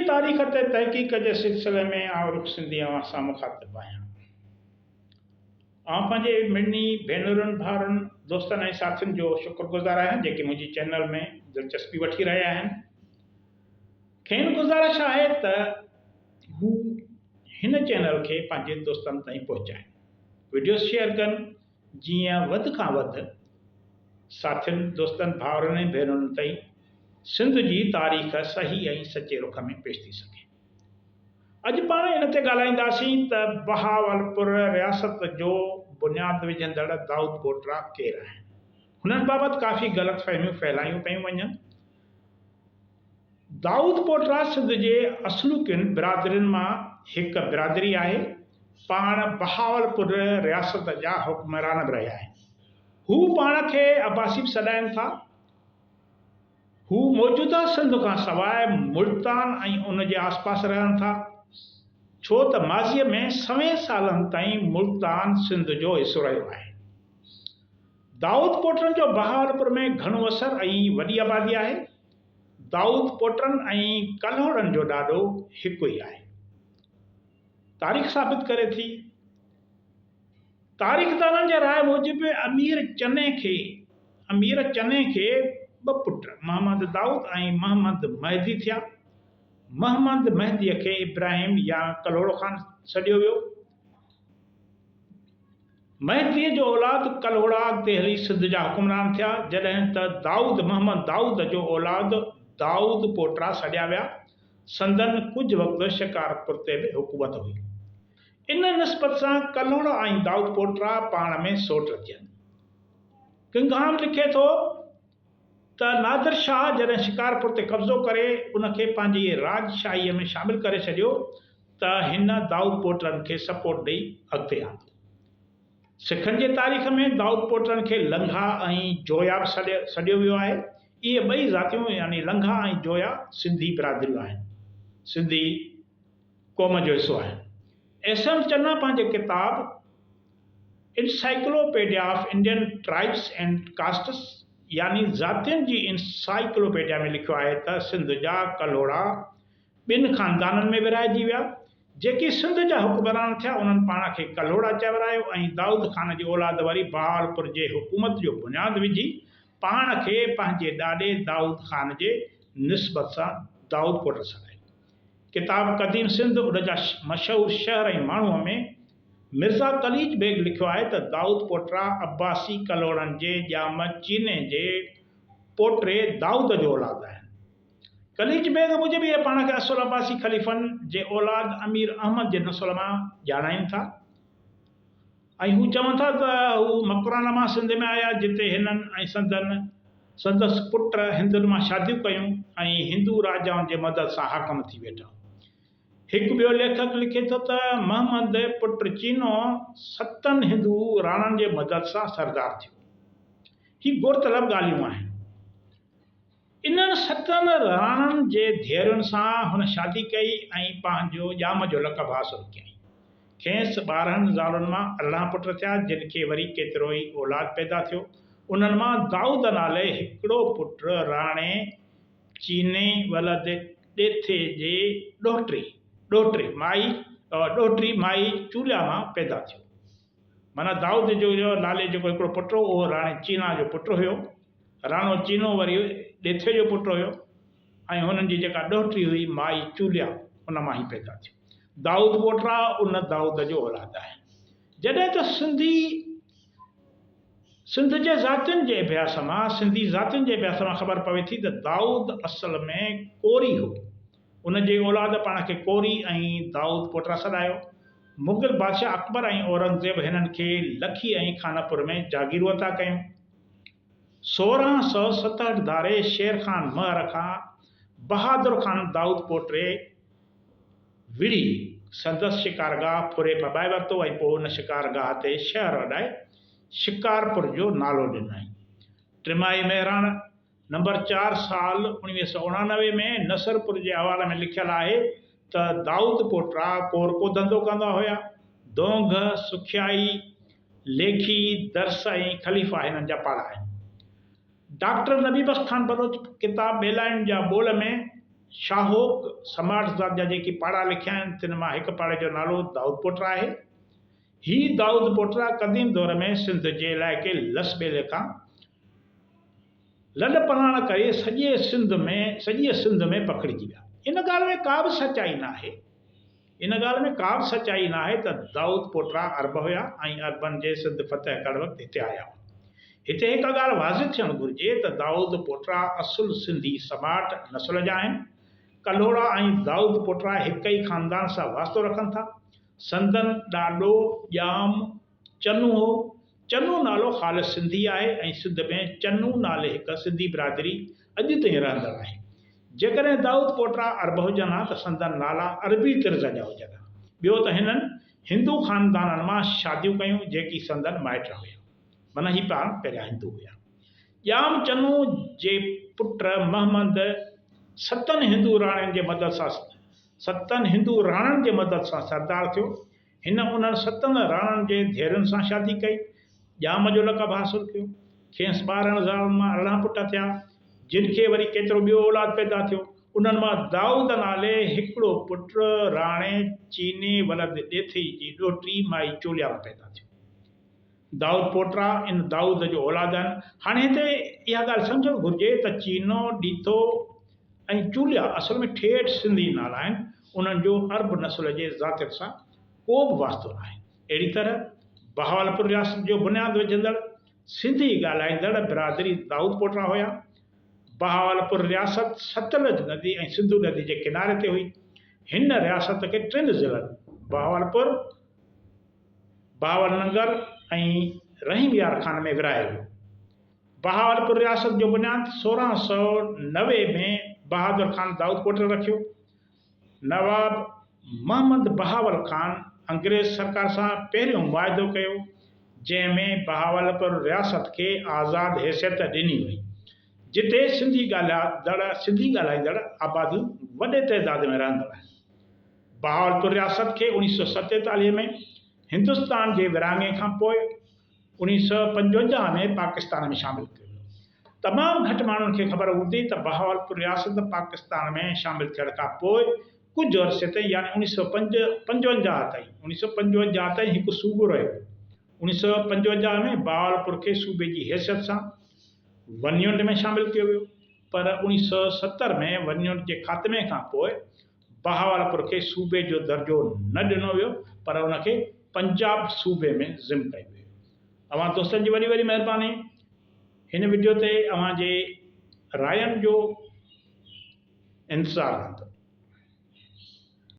तारीख़ ते तहक़ीक़ जे सिलसिले में रुख सिंधी सां मुखातिब आहियां। पंहिंजे मिड़नी भेनरुनि भाउरनि दोस्तनि ऐं साथियुनि जो शुक्रगुज़ार आहियां जेके मुंहिंजी चैनल में दिलचस्पी वठी रहिया आहिनि। खेनि गुज़ारिश आहे त हू हिन चैनल खे पंहिंजे दोस्तनि ताईं पहुचाइनि, वीडियो शेयर कनि, जीअं वधि खां वधि साथियुनि दोस्तनि भाउरनि ऐं भेनरुनि ताईं सिंध जी तारीख़ सही ऐं सचे रुख में पेश थी सघे। अॼु पाण इन ते ॻाल्हाईंदासीं त बहावलपुर रियासत जो बुनियादु विझंदड़ दाऊद पोटरा केरु आहिनि। हुननि बाबति काफ़ी ग़लतफ़हमियूं फैलायूं पियूं वञनि। दाऊद पोटरा सिंध जे असलूकियुनि बिरादरियुनि मां हिकु बिरादरी आहे। पाण बहावलपुर रियासत जा हुक्मरान बि रहिया आहिनि। हू पाण खे अब्बासी बि सॾाइनि था। हू मौजूदा सिंध खां सवाइ मुल्तान ऐं उन जे आसपास रहनि था, छो त माज़ीअ में 100 सालनि ताईं मुल्तान सिंध जो हिसो रहियो आहे। दाऊद पोटरनि जो बहावलपुर में घणो असर ऐं वॾी आबादी आहे। दाऊद पोटरनि ऐं कल्होड़नि जो ॾाॾो हिकु ई आहे। तारीख़ साबित करे थी। तारीख़दाननि जे राय मूजिबि अमीर चने खे 2 पुट मोहम्मद दाऊद ऐं मोहम्मद महदी थिया। मोहम्मद महदीअ खे इब्राहिम या कल्होड़ो ख़ान सॾियो वियो। महदीअ जो औलाद कल्होड़ा अॻिते हली सिंध जा हुक्मरान थिया, जॾहिं त मोहम्मद दाऊद जो औलाद दाऊद पोटरा सॾिया विया। संदन कुझु वक़्तु शिकारपुर ते बि हुकूमत हुई। इन निस्बत सां कल्होड़ा ऐं दाऊद पोटरा पाण में सोट रखियनि। किंगाम लिखे थो त नादिर शाह जॾहिं शिकारपुर ते कब्ज़ो करे उनखे पंहिंजी राजशाहीअ में शामिल करे छॾियो त हिन दाऊद पोटरनि खे सपोर्ट ॾेई अॻिते आंदो। सिखनि जे तारीख़ में दाऊद पोटरनि खे लंघा ऐं जोया बि सॾियो वियो आहे। इहे ॿई ज़ातियूं यानी लंघा ऐं जोया सिंधी बिरादरियूं आहिनि, सिंधी क़ौम जो हिसो आहिनि। एसएम चन्ना पंहिंजे किताब encyclopaedia of Indian tribes and castes यानी ज़ातियुनि जी इनसाइक्लोपीडिया में लिखियो आहे त सिंध जा कल्होड़ा 2 ख़ानदाननि में विरहाइजी विया। जेके सिंध जा हुक्मरान थिया उन्हनि पाण खे कल्होड़ा चवरायो ऐं दाऊद ख़ान जी औलाद वरी बहावलपुर जे हुकूमत जो बुनियादु विझी पाण खे पंहिंजे ॾाॾे दाऊद ख़ान जे निस्बत सां दाऊद पोटर सॾायो। किताब क़दीम सिंध उन जा मशहूरु शहर ऐं माण्हूअ में मिर्ज़ा कलीज बेग लिखियो आहे त दाऊद पोटरा अब्बासी कल्होड़नि जे ॼाम चीने जे पोटरे दाऊद जो औलाद आहिनि। कलीज बेग मूजिबि इहे पाण खे असुल अब्बासी ख़लीफ़नि जे औलाद अमीर अहमद जे नसुल मां ॼाणाइनि था ऐं हू चवनि था त हू मकराना मां सिंध में आया, जिते हिननि ऐं संदसि पुट हिंदुनि मां शादियूं कयूं ऐं हिंदू राजाउनि जे मदद सां हाकम थी वेठा। हिकु ॿियो लेखक लिखे थो त मोहम्मद पुट चीनो 7 हिंदू राणनि जे मदद सां सरदार थियो। ही गौरतलब ॻाल्हियूं आहिनि। इन्हनि 7 राणनि जे धीअरुनि सां हुन शादी कई ऐं पंहिंजो ॼाम जो लक़ब हासिल कयईं। खेसि 12 ज़ालुनि मां 18 पुट थिया, जिन खे वरी केतिरो ई औलाद पैदा थियो। उन्हनि मां दाऊद नाले हिकिड़ो पुट राणे चीने वलद ॾेथे जे ॾोहिटरी माई चूलिया मां पैदा थियो। माना दाऊद जो नाले जेको हिकिड़ो पुट हो उहो राणे चीना जो पुट हुयो। राणो चीनो वरी ॾेथे जो पुट हुयो ऐं हुननि जी जेका ॾोहिटरी हुई माई चूलिया उन मां ई पैदा थियो। दाऊद पोटरा उन दाऊद जो औलाद आहे। जॾहिं त सिंधी ज़ातियुनि जे अभ्यास मां ख़बर पवे थी त दाऊद असल में कोरी हो। उन जे औलाद पाण खे कोरी ऐं दाऊद पोटरा सॾायो। मुग़ल बादशाह अकबर ऐं औरंगज़ेब हिननि खे लखी ऐं खानापुर में जागीरूं अता कयूं। 1667 धारे शेर ख़ान महर खां बहादुर ख़ान दाऊद पोटरे विड़ी संदसि शिकारगाह फुरे पबाए वरितो ऐं पोइ उन शिकारगाह ते शहर वॾाए शिकारपुर जो नालो ॾिनई। टिमाही महिराण नंबर 4 साल 1989 में नसरपुर जे हवाले में लिखियलु आहे त दाऊद पोटरा कोर को धंधो कंदा हुया। दोंग, सुखियाई, लेखी, दर्स ऐं ख़लीफ़ा हिननि जा पाड़ा आहिनि। डॉक्टर नबी बख्श खान बलोच किताब बेलाइन जा बोल में शाहोक समाट ज़ात जा जेकी पाड़ा लिखिया आहिनि तिन मां हिकु पाड़े जो नालो दाऊद पोटरा आहे। ही दाऊद पोटरा क़दीम दौर में सिंध जे इलाइक़े लस ॿेले खां लॾ पलाण करे सॼी सिंध में पखिड़िजी विया। इन ॻाल्हि में का बि सचाई न आहे। इन ॻाल्हि में का बि सचाई न आहे त दाऊद पोटरा अरब हुया ऐं अरबनि जे सिंध फतह करण वक़्तु हिते आया हुआ। हिते हिकु ॻाल्हि वाज़िह थियणु घुरिजे त दाऊद पोटरा असुल सिंधी समाट नस्ल जा आहिनि। कलोड़ा ऐं दाऊद पोटरा हिक ई ख़ानदान सां वास्तो रखनि था। संदन ॾाॾो ॼाम चनू हो। चनू नालो ख़ालिस सिंधी आहे ऐं सिंध में चनू नाले हिकु सिंधी बिरादरी अॼु ताईं रहंदड़ आहे। जेकॾहिं दाऊद पोटरा अरब हुजनि हा त संदन नाला अरबी तर्ज़ जा हुजनि हा। ॿियो त हिननि हिंदू ख़ानदाननि मां शादियूं कयूं जेकी संदन माइट हुया, माना ही पाण पहिरियां हिंदू हुया। ॼाम चनू जे पुट महमद सतनि हिंदू राणनि जे मदद सां सरदार थियो। हिन उन्हनि सतनि राणनि जे धीअरुनि सां शादी कई, ॼाम जो लक़ब हासिलु कयो। खेसि 12 ज़ालुनि मां 18 पुट थिया, जिन खे वरी केतिरो ॿियो औलाद पैदा थियो। उन्हनि मां दाऊद नाले हिकिड़ो पुटु राणे चीने वलद ॾेथी जी ॾोहिटी माई चोलिया में पैदा थियो। दाऊद पोटरा इन दाऊद जो औलाद आहिनि। हाणे हिते इहा ॻाल्हि सम्झणु घुरिजे त चीनो ॾीथो ऐं चूलिया असल में ठेठ सिंधी नाला आहिनि। उन्हनि जो अरब नस्ल जे ज़ातियुनि सां को बि वास्तो न आहे। अहिड़ी तरह बहावलपुर रियासत जो बुनियादु विझंदड़ सिंधी ॻाल्हाईंदड़ बिरादरी दाऊद पोटरा हुया। बहावलपुर रियासत सतलज नदी ऐं सिंधु नदी जे किनारे ते हुई। हिन रियासत खे 3 ज़िलनि बहावलपुर, बहावलनगर ऐं रहीम यार खान में विरहायो वियो। बहावलपुर रियासत जो बुनियादु 1690 में बहादुर खान दाऊद पोटरा रखियो। नवाब मोहम्मद बहावल खान अंग्रेज़ सरकार सां पहिरियों मुआहिदो कयो, जंहिंमें बहावलपुर रियासत खे आज़ाद हैसियत ॾिनी वई, जिते सिंधी ॻाल्हाईंदड़ आबादियूं वॾे तइदाद में रहंदड़ आहिनि। बहावलपुर रियासत खे 1947 में हिंदुस्तान जे विरहाङे खां पोइ 1955 में पाकिस्तान में शामिलु कयो वियो। तमामु घटि माण्हुनि खे ख़बर हूंदी त बहावलपुर रियासत पाकिस्तान में शामिलु थियण खां पोइ कुझु अरसे ताईं यानी 1955 ताईं हिकु सूबो रहियो। 1955 में बहावलपुर खे सूबे जी हैसियत सां वन्युंड में शामिलु कयो वियो, पर 1970 में वन्युंड जे ख़ात्मे खां पोइ बहावलपुर खे सूबे जो दर्जो न ॾिनो वियो, पर उनखे पंजाब सूबे में ज़िम कयो वियो। अवां दोस्तनि जी वॾी वॾी महिरबानी। हिन वीडियो ते अवां जे रायनि जो इंतज़ारु कंदो।